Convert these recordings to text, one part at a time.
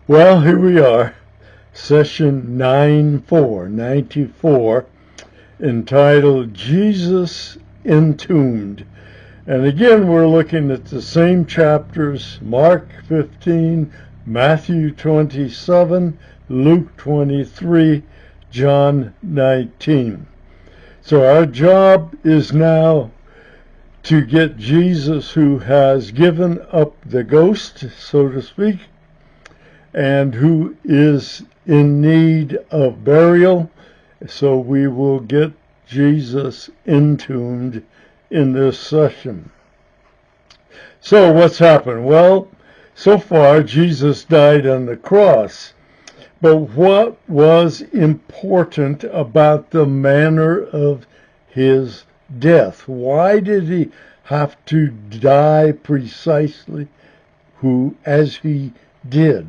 Well, here we are, session 94, entitled Jesus Entombed. And again, we're looking at the same chapters, Mark 15, Matthew 27, Luke 23, John 19. So our job is now to get Jesus, who has given up the ghost, so to speak, and who is in need of burial. So we will get Jesus entombed in this session. So what's happened? Well, so far Jesus died on the cross. But what was important about the manner of his death? Why did he have to die precisely as he did?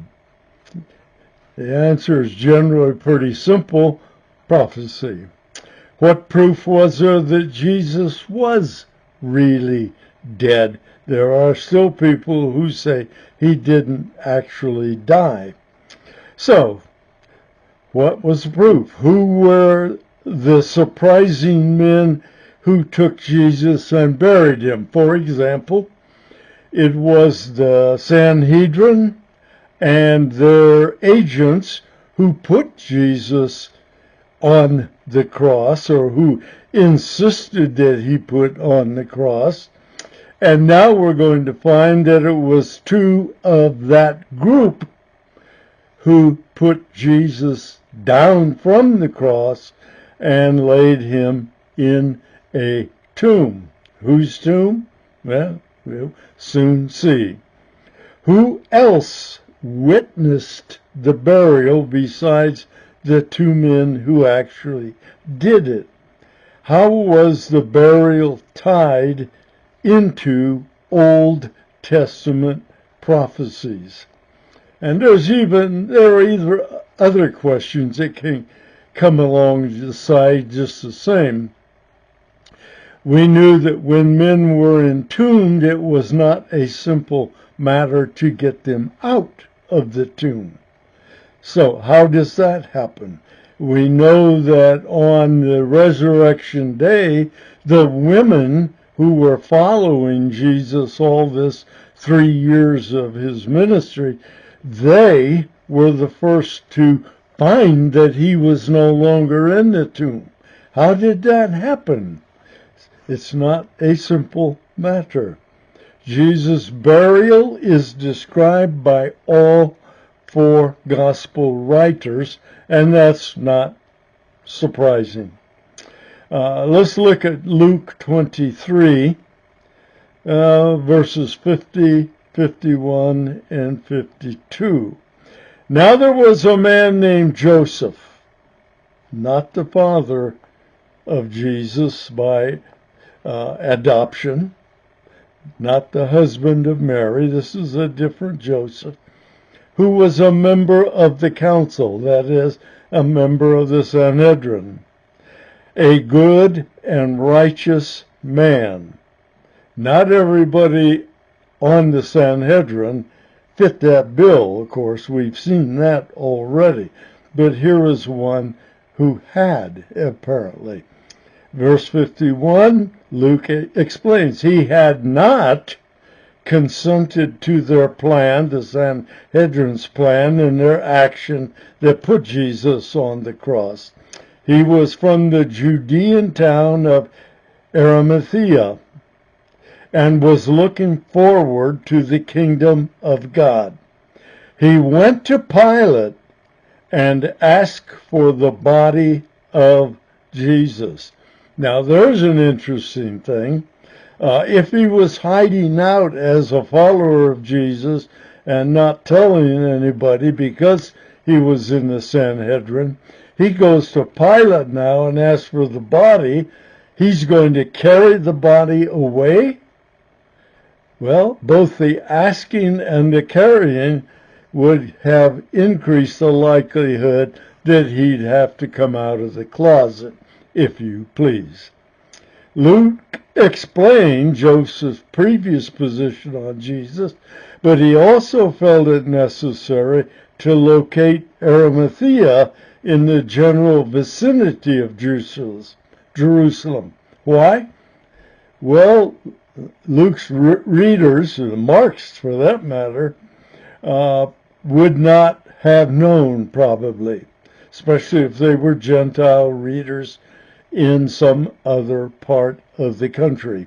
The answer is generally pretty simple: prophecy. What proof was there that Jesus was really dead? There are still people who say he didn't actually die. So, what was the proof? Who were the surprising men who took Jesus and buried him? For example, it was the Sanhedrin and their agents who put Jesus on the cross, or who insisted that he put on the cross. And now we're going to find that it was two of that group who put Jesus down from the cross and laid him in a tomb. Whose tomb? Well, we'll soon see. Who else witnessed the burial besides the two men who actually did it? How was the burial tied into Old Testament prophecies? And there are either other questions that can come along the side just the same. We knew that when men were entombed, it was not a simple matter to get them out of the tomb. So how does that happen? We know that on the resurrection day, the women who were following Jesus all this 3 years of his ministry, they were the first to find that he was no longer in the tomb. How did that happen? It's not a simple matter. Jesus' burial is described by all 4 gospel writers, and that's not surprising. Let's look at Luke 23, verses 50, 51, and 52. Now there was a man named Joseph, not the father of Jesus by adoption, not the husband of Mary. This is a different Joseph, who was a member of the council, that is, a member of the Sanhedrin, a good and righteous man. Not everybody on the Sanhedrin fit that bill, of course. We've seen that already. But here is one who had, apparently. Verse 51, Luke explains, he had not consented to their plan, the Sanhedrin's plan, and their action that put Jesus on the cross. He was from the Judean town of Arimathea and was looking forward to the kingdom of God. He went to Pilate and asked for the body of Jesus. Now, there's an interesting thing. If he was hiding out as a follower of Jesus and not telling anybody because he was in the Sanhedrin, he goes to Pilate now and asks for the body. He's going to carry the body away? Well, both the asking and the carrying would have increased the likelihood that he'd have to come out of the closet, if you please. Luke explained Joseph's previous position on Jesus, but he also felt it necessary to locate Arimathea in the general vicinity of Jerusalem. Why? Well, Luke's readers, or Mark's for that matter, would not have known probably, especially if they were Gentile readers in some other part of the country.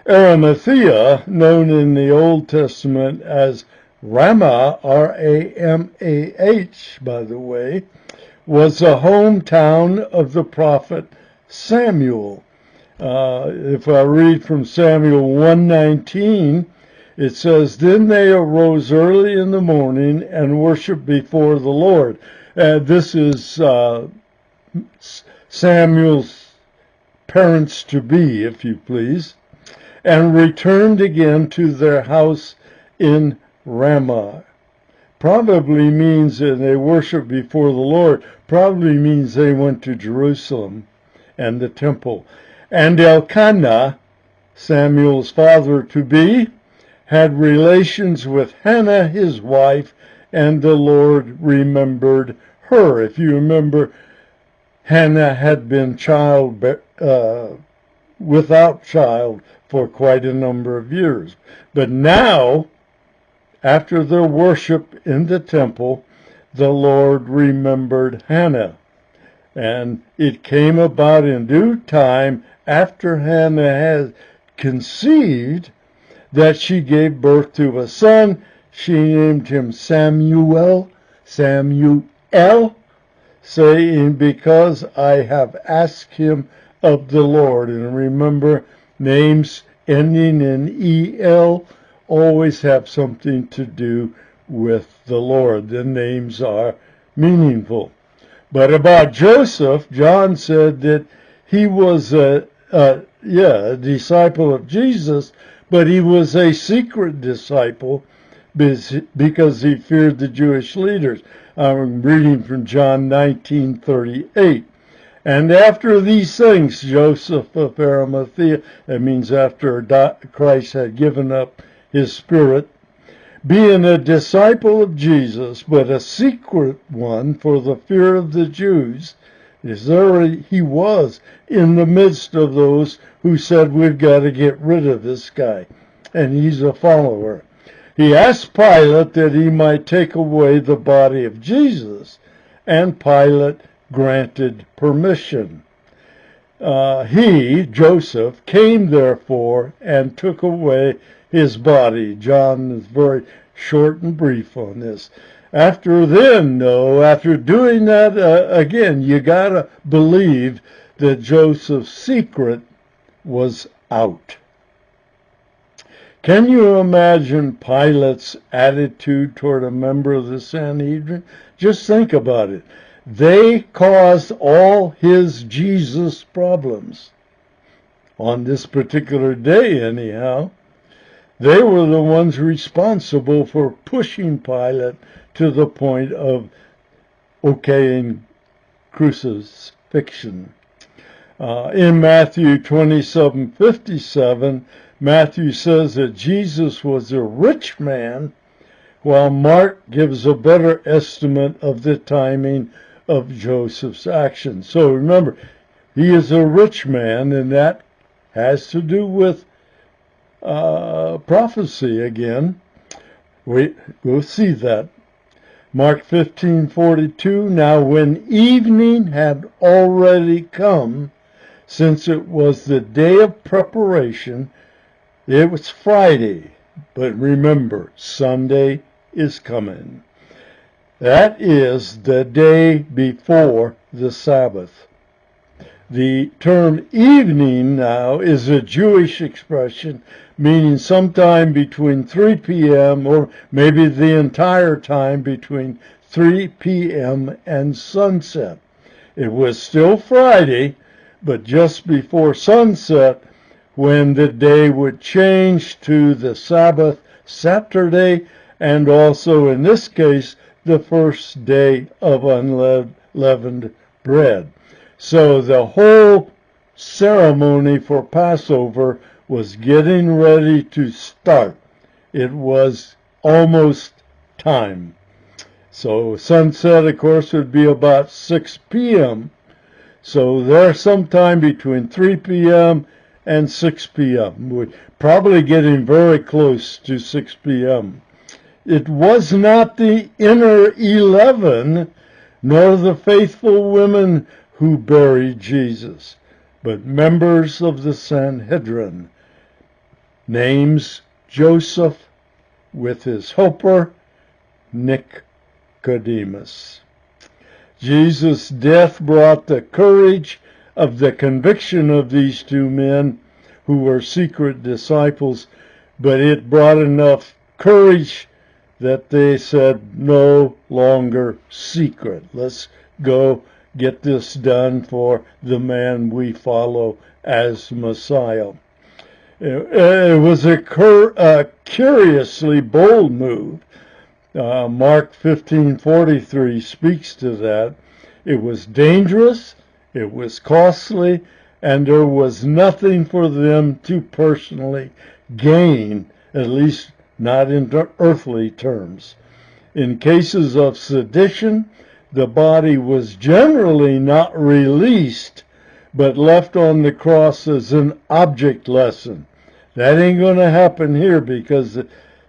Arimathea, known in the Old Testament as Ramah, R-A-M-A-H, by the way, was the hometown of the prophet Samuel. If I read from Samuel 1:19, it says, "Then they arose early in the morning and worshiped before the Lord." This is Samuel's parents-to-be, if you please, and returned again to their house in Ramah. Probably means that they worshiped before the Lord, probably means they went to Jerusalem and the temple. And Elkanah, Samuel's father-to-be, had relations with Hannah, his wife, and the Lord remembered her. If you remember, Hannah had been without child for quite a number of years. But now, after their worship in the temple, the Lord remembered Hannah. And it came about in due time, after Hannah had conceived, that she gave birth to a son. She named him Samuel, saying, "Because I have asked him of the Lord." And remember, names ending in E-L always have something to do with the Lord. The names are meaningful. But about Joseph, John said that he was a disciple of Jesus, but he was a secret disciple because he feared the Jewish leaders. I'm reading from John 19:38. "And after these things, Joseph of Arimathea," that means after Christ had given up his spirit, "being a disciple of Jesus, but a secret one for the fear of the Jews," there he was in the midst of those who said, "We've got to get rid of this guy, and he's a follower." He asked Pilate that he might take away the body of Jesus, and Pilate granted permission. He, Joseph, came therefore and took away his body. John is very short and brief on this. After doing that, again, you gotta believe that Joseph's secret was out. Can you imagine Pilate's attitude toward a member of the Sanhedrin? Just think about it. They caused all his Jesus problems. On this particular day, anyhow. They were the ones responsible for pushing Pilate to the point of okaying crucifixion. In Matthew 27:57, Matthew says that Jesus was a rich man, while Mark gives a better estimate of the timing of Joseph's actions. So remember, he is a rich man, and that has to do with prophecy again. We'll see that. Mark 15:42, "Now when evening had already come, since it was the day of preparation," it was Friday, but remember, Sunday is coming. That is the day before the Sabbath. The term evening now is a Jewish expression meaning sometime between 3 p.m. or maybe the entire time between 3 p.m. and sunset. It was still Friday, but just before sunset, when the day would change to the Sabbath, Saturday, and also in this case, the first day of unleavened bread. So the whole ceremony for Passover was getting ready to start. It was almost time. So sunset, of course, would be about 6 p.m. So they're sometime between 3 p.m. and 6 p.m. We're probably getting very close to 6 p.m. It was not the inner 11, nor the faithful women who buried Jesus, but members of the Sanhedrin. Names Joseph with his helper, Nicodemus. Jesus' death brought the courage of the conviction of these two men who were secret disciples, but it brought enough courage that they said, no longer secret. Let's go get this done for the man we follow as Messiah. It was a curiously bold move. Mark 15:43 speaks to that. It was dangerous, it was costly, and there was nothing for them to personally gain, at least not in earthly terms. In cases of sedition, the body was generally not released, but left on the cross as an object lesson. That ain't going to happen here because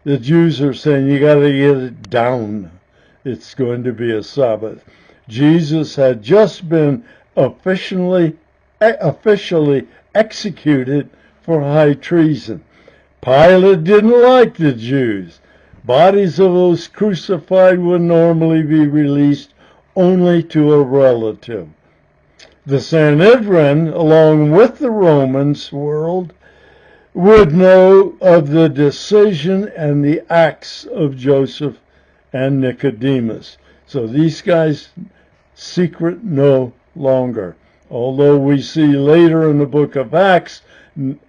the Jews are saying you got to get it down. It's going to be a Sabbath. Jesus had just been officially executed for high treason. Pilate didn't like the Jews. Bodies of those crucified would normally be released only to a relative. The Sanhedrin, along with the Romans world, would know of the decision and the acts of Joseph and Nicodemus. So these guys, secret no longer. Although we see later in the book of Acts,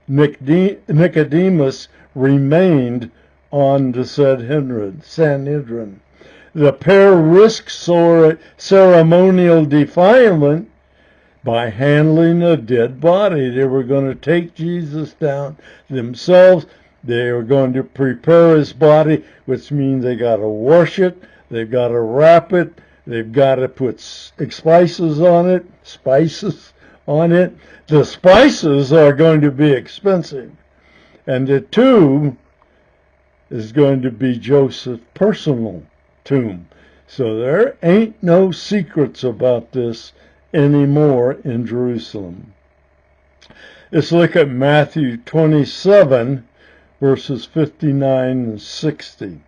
Nicodemus remained on the Sanhedrin. The pair risked ceremonial defilement by handling a dead body. They were going to take Jesus down themselves. They were going to prepare his body, which means they got to wash it, they've got to wrap it, they've got to put spices on it. The spices are going to be expensive. And the tomb is going to be Joseph's personal tomb. So there ain't no secrets about this anymore in Jerusalem. Let's look at Matthew 27, verses 59 and 60.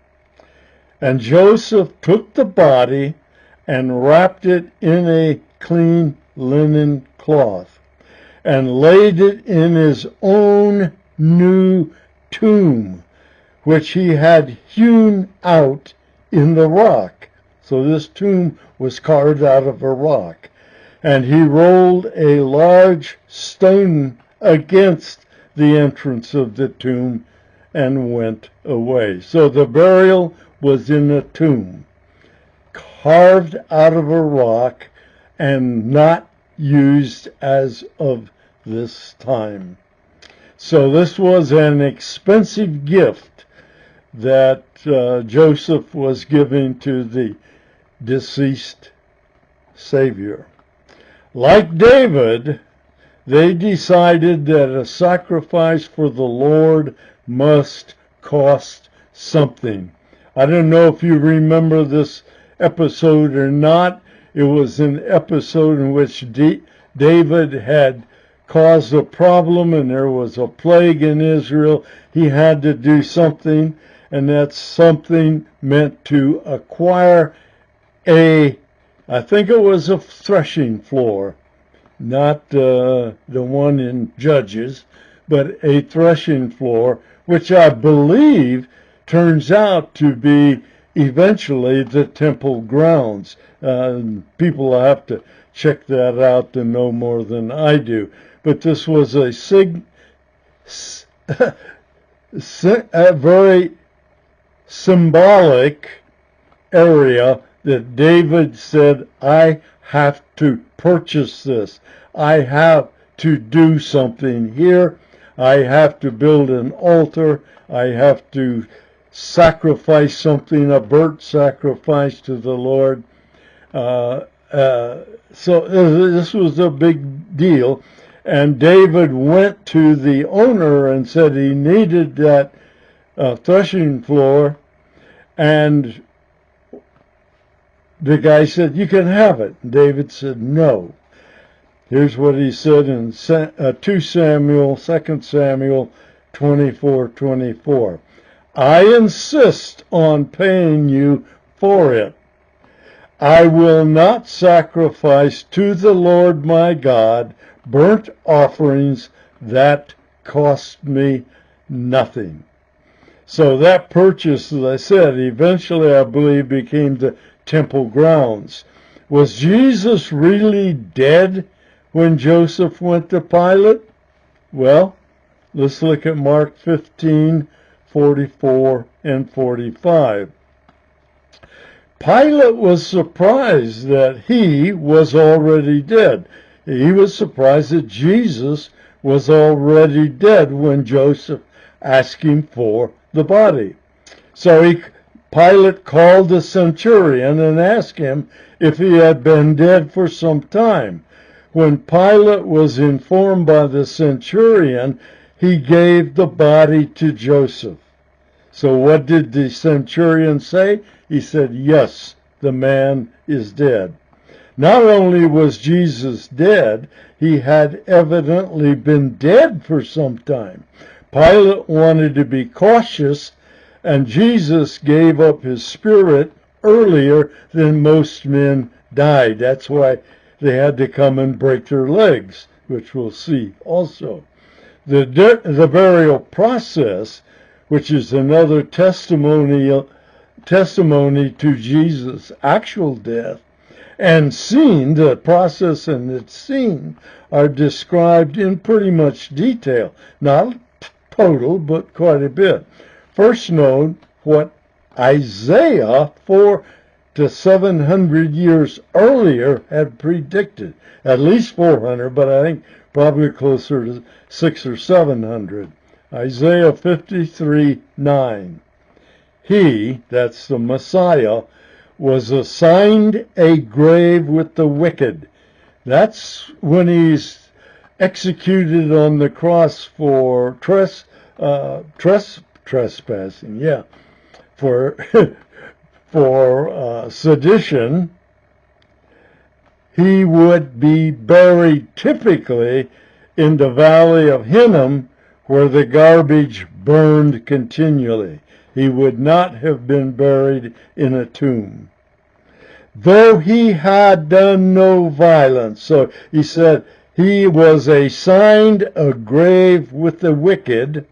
And Joseph took the body and wrapped it in a clean linen cloth and laid it in his own new tomb, which he had hewn out in the rock. So this tomb was carved out of a rock. And he rolled a large stone against the entrance of the tomb and went away. So the burial was in a tomb, carved out of a rock and not used as of this time. So this was an expensive gift that Joseph was giving to the deceased Savior. Like David, they decided that a sacrifice for the Lord must cost something. I don't know if you remember this episode or not. It was an episode in which David had caused a problem and there was a plague in Israel. He had to do something, and that something meant to acquire I think it was a threshing floor, not the one in Judges, but a threshing floor, which I believe turns out to be eventually the temple grounds. People have to check that out to know more than I do. But this was a very symbolic area that David said, I have to purchase this. I have to do something here. I have to build an altar. I have to sacrifice something, a burnt sacrifice to the Lord. So this was a big deal. And David went to the owner and said he needed that threshing floor. And the guy said, you can have it. David said, no. Here's what he said in 2 Samuel 24:24. I insist on paying you for it. I will not sacrifice to the Lord my God burnt offerings that cost me nothing. So that purchase, as I said, eventually I believe became the temple grounds. Was Jesus really dead when Joseph went to Pilate? Well, let's look at Mark 15:44 and 45. Pilate was surprised that he was already dead. He was surprised that Jesus was already dead when Joseph asked him for the body. So Pilate called the centurion and asked him if he had been dead for some time. When Pilate was informed by the centurion, he gave the body to Joseph. So what did the centurion say? He said, yes, the man is dead. Not only was Jesus dead, he had evidently been dead for some time. Pilate wanted to be cautious, and Jesus gave up his spirit earlier than most men died. That's why they had to come and break their legs, which we'll see also. The burial process, which is another testimony to Jesus' actual death, and scene, the process and its scene, are described in pretty much detail. Not total, but quite a bit. First note what Isaiah 4 to 700 years earlier had predicted. At least 400, but I think probably closer to 600 or 700. Isaiah 53:9. He, that's the Messiah, was assigned a grave with the wicked. That's when he's executed on the cross for trespassing, for sedition. He would be buried typically in the valley of Hinnom, where the garbage burned continually. He would not have been buried in a tomb. Though he had done no violence. So he said he was assigned a grave with the wicked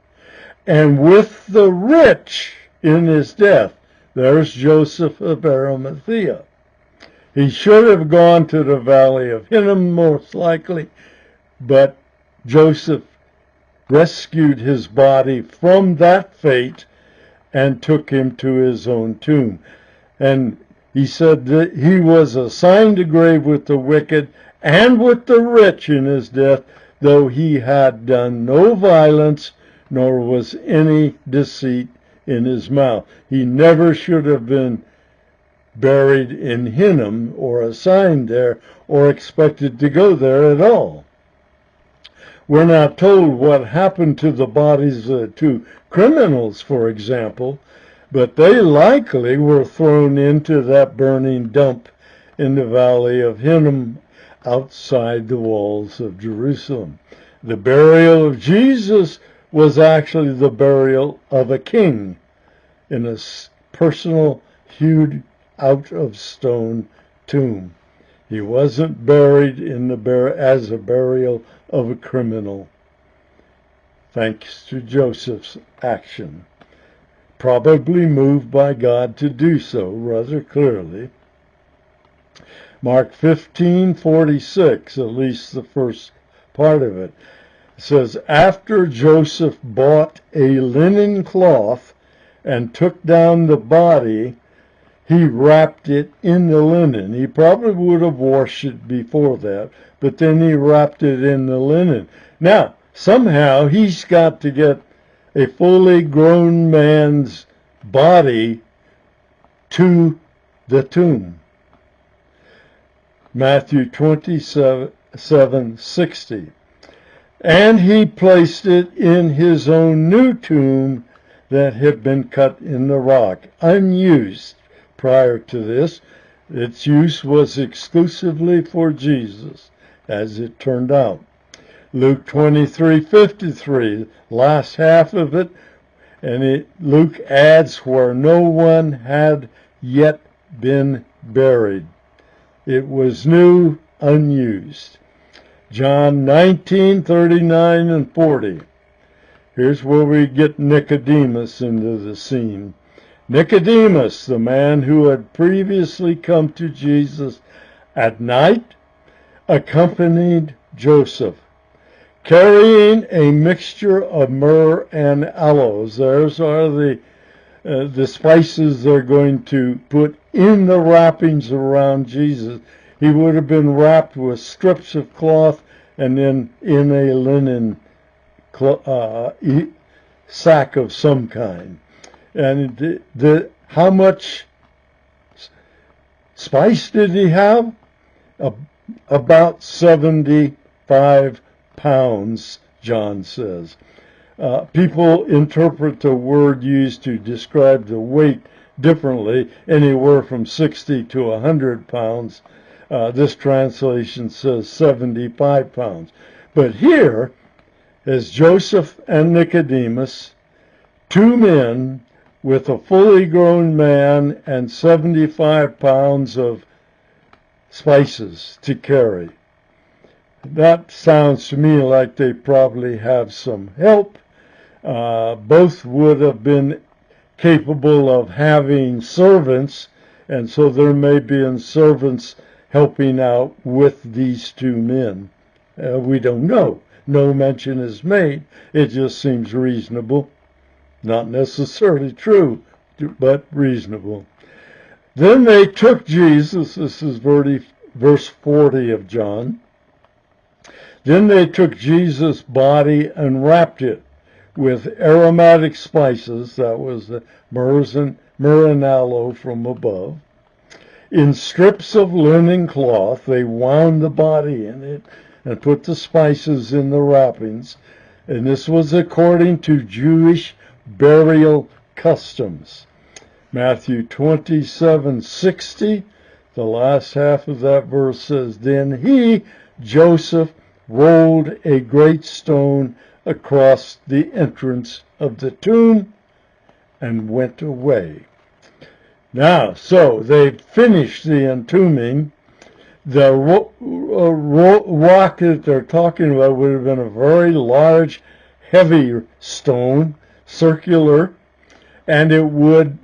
and with the rich in his death. There's Joseph of Arimathea. He should have gone to the valley of Hinnom, most likely, but Joseph rescued his body from that fate and took him to his own tomb. And he said that he was assigned a grave with the wicked and with the rich in his death, though he had done no violence, nor was any deceit in his mouth. He never should have been buried in Hinnom or assigned there or expected to go there at all. We're not told what happened to the bodies of two criminals, for example, but they likely were thrown into that burning dump in the valley of Hinnom outside the walls of Jerusalem. The burial of Jesus was actually the burial of a king in a personal, hewed out of stone tomb. He wasn't buried in as a burial of a criminal, thanks to Joseph's action. Probably moved by God to do so rather clearly. Mark 15:46, at least the first part of it, says, after Joseph bought a linen cloth and took down the body, he wrapped it in the linen. He probably would have washed it before that, but then he wrapped it in the linen. Now, somehow he's got to get a fully grown man's body to the tomb. Matthew 27:60. And he placed it in his own new tomb that had been cut in the rock, unused prior to this. Its use was exclusively for Jesus, as it turned out. Luke 23:53, last half of it, and Luke adds, where no one had yet been buried. It was new, unused. John 19:39 and 40. Here's where we get Nicodemus into the scene. Nicodemus, the man who had previously come to Jesus at night, accompanied Joseph, carrying a mixture of myrrh and aloes. Those are the spices they're going to put in the wrappings around Jesus. He would have been wrapped with strips of cloth and then in a linen sack of some kind. And how much spice did he have? About 75 pounds, John says. People interpret the word used to describe the weight differently, anywhere from 60 to 100 pounds. This translation says 75 pounds. But here, as Joseph and Nicodemus, two men with a fully grown man and 75 pounds of spices to carry. That sounds to me like they probably have some help. Both would have been capable of having servants, and so there may be servants helping out with these two men. We don't know. No mention is made. It just seems reasonable. Not necessarily true, but reasonable. Then they took Jesus, this is verse 40 of John. Then they took Jesus' body and wrapped it with aromatic spices, that was the myrrh and aloe from above. In strips of linen cloth, they wound the body in it and put the spices in the wrappings. And this was according to Jewish burial customs. Matthew 27:60, the last half of that verse says, Then he, Joseph, rolled a great stone across the entrance of the tomb and went away. Now, so they finished the entombing. The rock that they're talking about would have been a very large, heavy stone, circular, and there would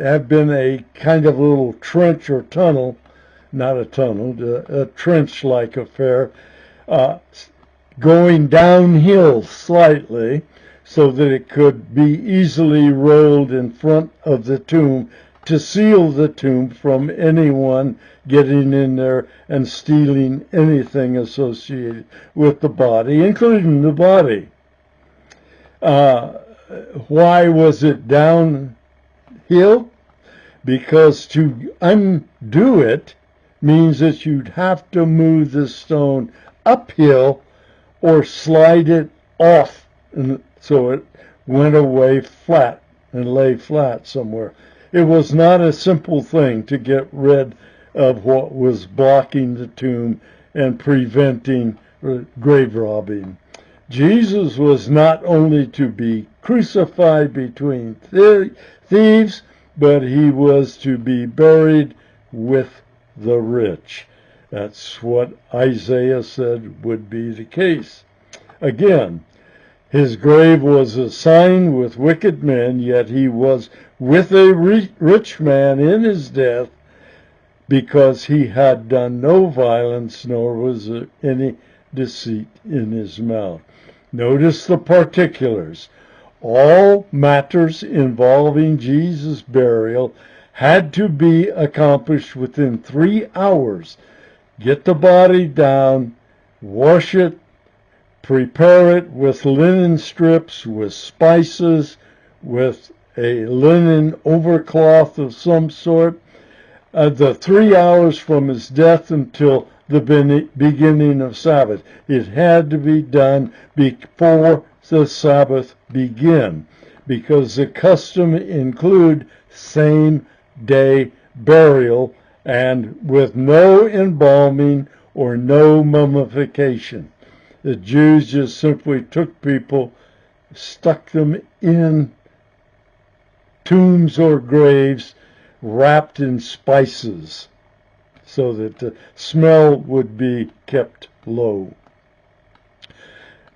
have been a kind of little trench or tunnel, not a tunnel, a trench-like affair, going downhill slightly so that it could be easily rolled in front of the tomb to seal the tomb from anyone getting in there and stealing anything associated with the body, including the body. Why was it downhill? Because to undo it means that you'd have to move the stone uphill or slide it off, and so it went away flat and lay flat somewhere. It was not a simple thing to get rid of what was blocking the tomb and preventing grave robbing. Jesus was not only to be crucified between thieves, but he was to be buried with the rich. That's what Isaiah said would be the case. Again, his grave was assigned with wicked men, yet he was with a rich man in his death, because he had done no violence, nor was there any deceit in his mouth. Notice the particulars. All matters involving Jesus' burial had to be accomplished within 3 hours. Get the body down, wash it, prepare it with linen strips, with spices, with a linen overcloth of some sort, the 3 hours from his death until the beginning of Sabbath. It had to be done before the Sabbath began, because the custom include same-day burial and with no embalming or no mummification. The Jews just simply took people, stuck them in tombs or graves, wrapped in spices, so that the smell would be kept low.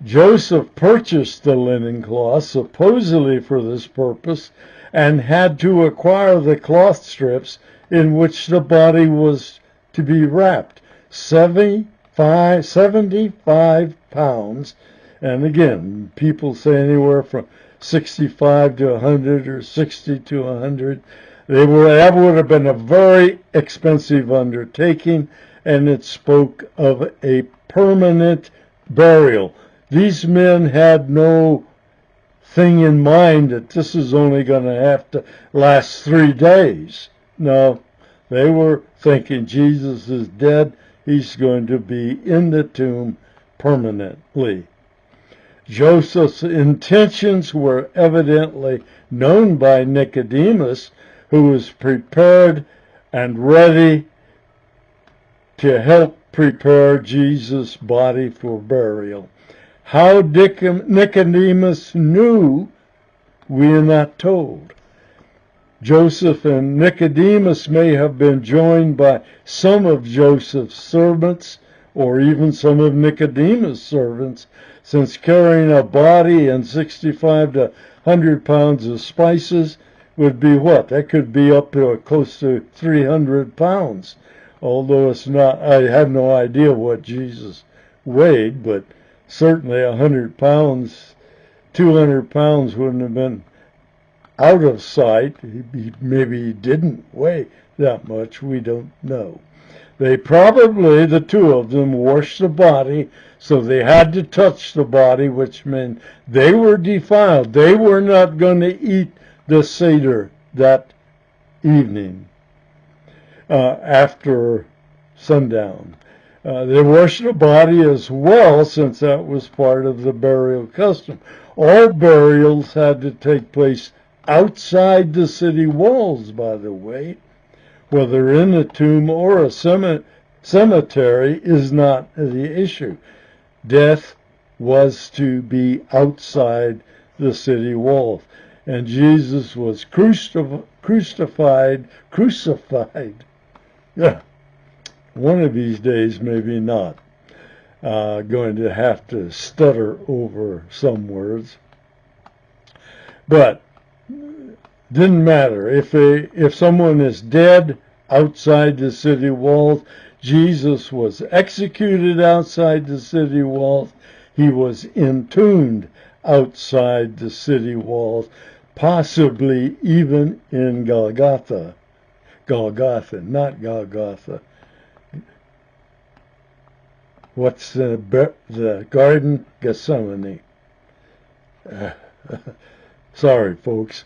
Joseph purchased the linen cloth supposedly for this purpose and had to acquire the cloth strips in which the body was to be wrapped. 75 pounds, and again, people say anywhere from 65 to 100 or 60 to 100. That would have been a very expensive undertaking, and it spoke of a permanent burial. These men had no thing in mind that this is only going to have to last 3 days. No, they were thinking Jesus is dead. He's going to be in the tomb permanently. Joseph's intentions were evidently known by Nicodemus, who was prepared and ready to help prepare Jesus' body for burial. How Nicodemus knew, we are not told. Joseph and Nicodemus may have been joined by some of Joseph's servants, or even some of Nicodemus' servants, since carrying a body and 65 to 100 pounds of spices would be what? That could be up to close to 300 pounds. Although it's not, I have no idea what Jesus weighed, but certainly 100 pounds, 200 pounds wouldn't have been out of sight. Maybe he didn't weigh that much. We don't know. They probably, the two of them, washed the body, so they had to touch the body, which meant they were defiled. They were not going to eat the Seder that evening after sundown. They washed the body as well, since that was part of the burial custom. All burials had to take place outside the city walls, by the way. Whether in a tomb or a cemetery is not the issue. Death was to be outside the city walls. And Jesus was crucified. Yeah, one of these days, maybe not. Going to have to stutter over some words. But didn't matter. If someone is dead outside the city walls, Jesus was executed outside the city walls. He was entombed outside the city walls, possibly even in Golgotha. Golgotha, not Golgotha. What's the Garden Gethsemane? Sorry, folks.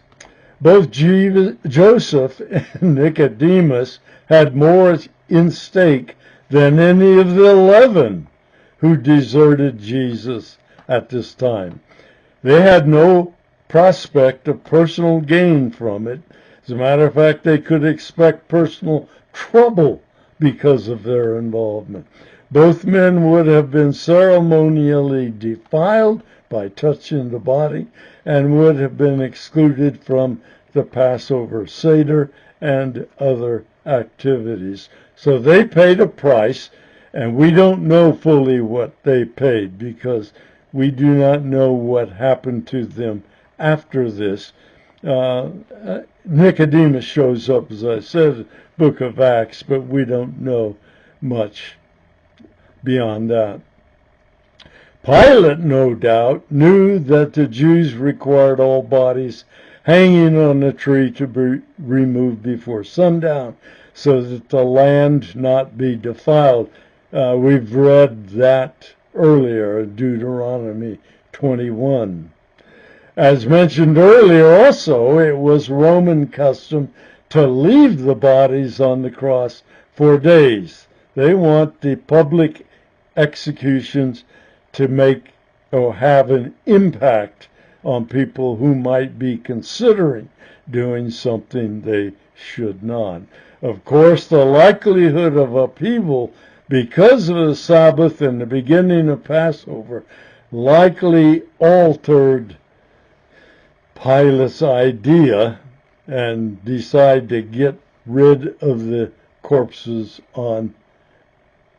Both Joseph and Nicodemus had more in stake than any of the 11 who deserted Jesus at this time. They had no prospect of personal gain from it. As a matter of fact, they could expect personal trouble because of their involvement. Both men would have been ceremonially defiled by touching the body and would have been excluded from the Passover Seder and other activities. So they paid a price, and we don't know fully what they paid because we do not know what happened to them after this. Nicodemus shows up, as I said, book of Acts, but we don't know much beyond that. Pilate, no doubt, knew that the Jews required all bodies hanging on a tree to be removed before sundown so that the land not be defiled. We've read that earlier in Deuteronomy 21. As mentioned earlier also, it was Roman custom to leave the bodies on the cross for days. They want the public executions to make or have an impact on people who might be considering doing something they should not. Of course, the likelihood of upheaval because of the Sabbath and the beginning of Passover likely altered Pilate's idea and decide to get rid of the corpses on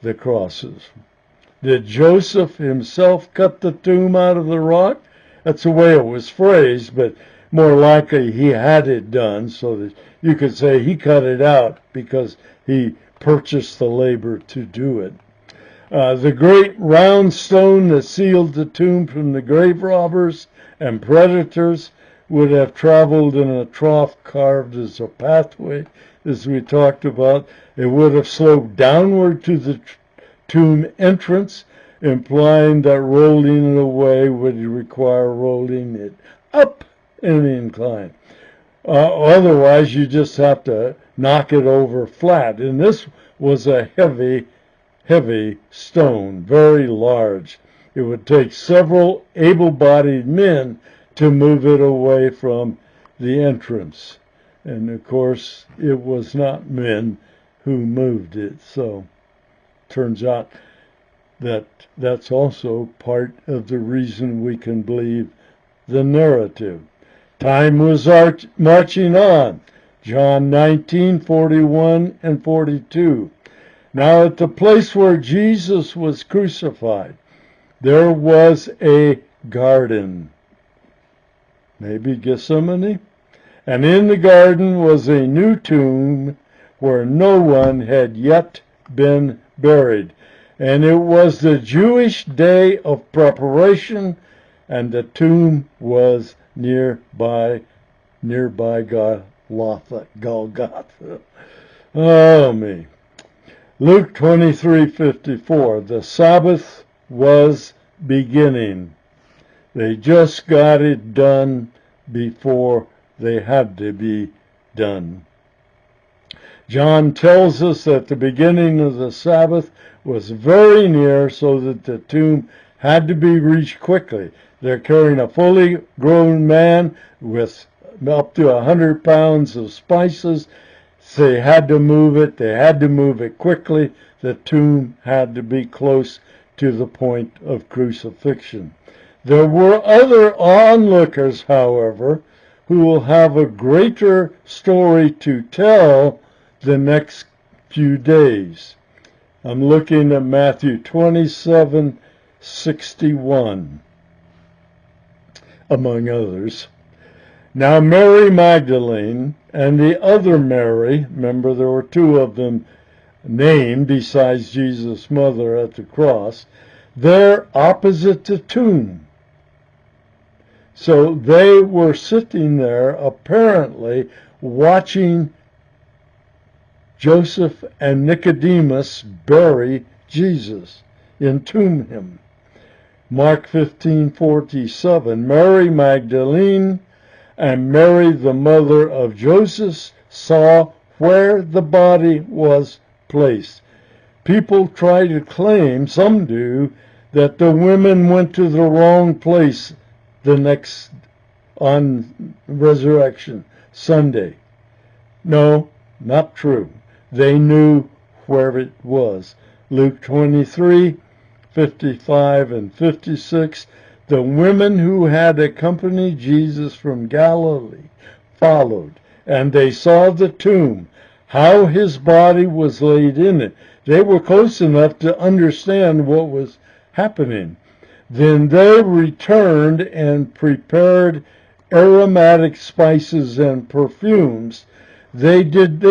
the crosses. Did Joseph himself cut the tomb out of the rock? That's the way it was phrased, but more likely he had it done, so that you could say he cut it out because he purchased the labor to do it. The great round stone that sealed the tomb from the grave robbers and predators would have traveled in a trough carved as a pathway, as we talked about. It would have sloped downward to the tomb entrance, implying that rolling it away would require rolling it up in an incline. Otherwise, you just have to knock it over flat. And this was a heavy stone, very large. It would take several able-bodied men to move it away from the entrance. And of course, it was not men who moved it. So turns out that that's also part of the reason we can believe the narrative. Time was marching on. John 19:41 and 42. Now at the place where Jesus was crucified, there was a garden. Maybe Gethsemane? And in the garden was a new tomb where no one had yet been buried. And it was the Jewish day of preparation, and the tomb was nearby Golgotha. Oh, me. Luke 23:54. The Sabbath was beginning. They just got it done before they had to be done. John tells us that the beginning of the Sabbath was very near, so that the tomb had to be reached quickly. They're carrying a fully grown man with up to 100 pounds of spices. So they had to move it. They had to move it quickly. The tomb had to be close to the point of crucifixion. There were other onlookers, however, who will have a greater story to tell the next few days. I'm looking at Matthew 27:61, among others. Now Mary Magdalene and the other Mary, remember there were two of them named besides Jesus' mother at the cross, they're opposite the tomb. So they were sitting there apparently watching Joseph and Nicodemus bury Jesus, entomb him. Mark 15:47, Mary Magdalene and Mary, the mother of Joseph, saw where the body was placed. People try to claim, some do, that the women went to the wrong place on Resurrection Sunday. No, not true. They knew where it was. Luke 23:55 and 56. The women who had accompanied Jesus from Galilee followed, and they saw the tomb, how his body was laid in it. They were close enough to understand what was happening. Then they returned and prepared aromatic spices and perfumes. They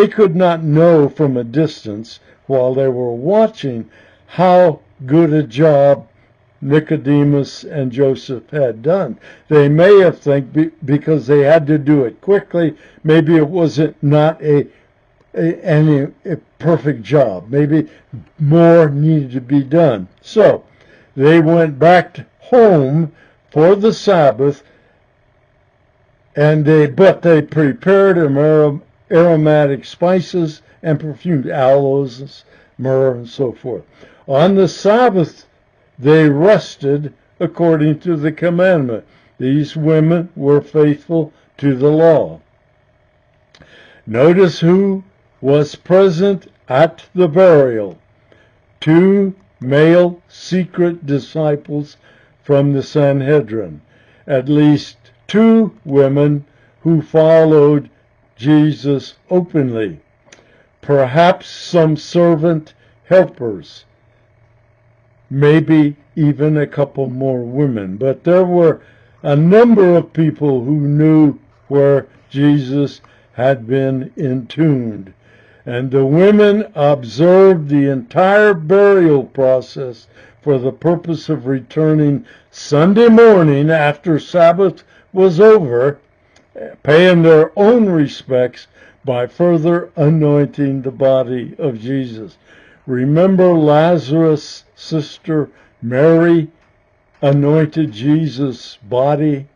could not know from a distance, while they were watching, how good a job Nicodemus and Joseph had done. They may have think because they had to do it quickly, maybe it wasn't not a perfect job. Maybe more needed to be done. So they went back home for the Sabbath, but they prepared aromatic spices and perfumed aloes, myrrh, and so forth. On the Sabbath, they rested according to the commandment. These women were faithful to the law. Notice who was present at the burial. 2 male secret disciples from the Sanhedrin. At least 2 women who followed Jesus openly. Perhaps some servant helpers. Maybe even a couple more women. But there were a number of people who knew where Jesus had been entombed. And the women observed the entire burial process for the purpose of returning Sunday morning after Sabbath was over, paying their own respects by further anointing the body of Jesus. Remember Lazarus' sister Mary anointed Jesus' body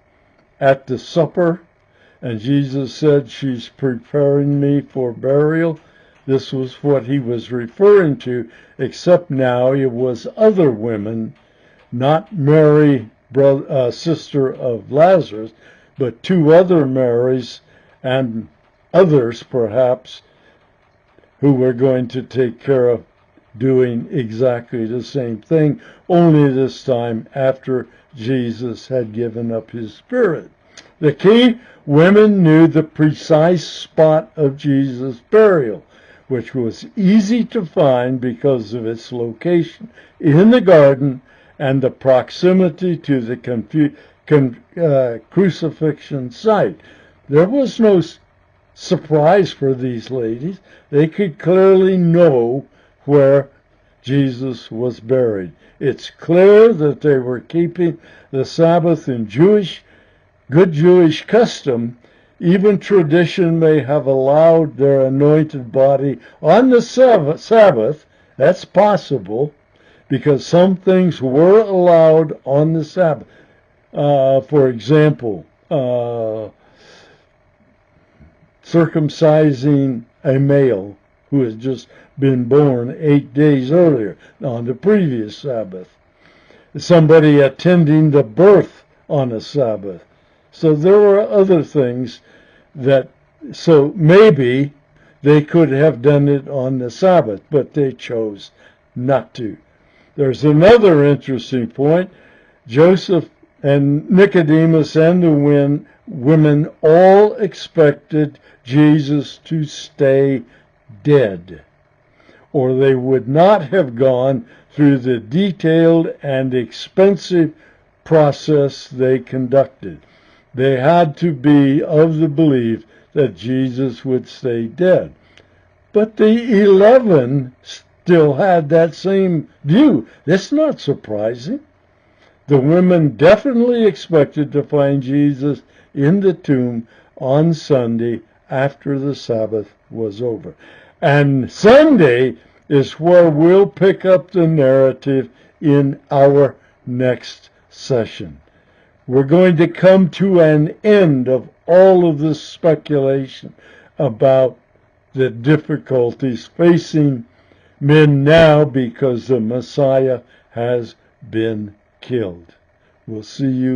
at the supper, and Jesus said, "She's preparing me for burial." This was what he was referring to, except now it was other women, not Mary, sister of Lazarus, but 2 other Marys and others perhaps who were going to take care of doing exactly the same thing, only this time after Jesus had given up his spirit. The key, women knew the precise spot of Jesus' burial, which was easy to find because of its location in the garden and the proximity to the crucifixion site. There was no surprise for these ladies. They could clearly know where Jesus was buried. It's clear that they were keeping the Sabbath in good Jewish custom. Even tradition may have allowed their anointed body on the Sabbath. That's possible, because some things were allowed on the Sabbath. For example, circumcising a male who has just been born 8 days earlier on the previous Sabbath. Somebody attending the birth on a Sabbath. So there were other things so maybe they could have done it on the Sabbath, but they chose not to. There's another interesting point. Joseph and Nicodemus and the women all expected Jesus to stay dead, or they would not have gone through the detailed and expensive process they conducted. They had to be of the belief that Jesus would stay dead. But the 11 still had that same view. That's not surprising. The women definitely expected to find Jesus in the tomb on Sunday after the Sabbath was over. And Sunday is where we'll pick up the narrative in our next session. We're going to come to an end of all of this speculation about the difficulties facing men now because the Messiah has been killed. We'll see you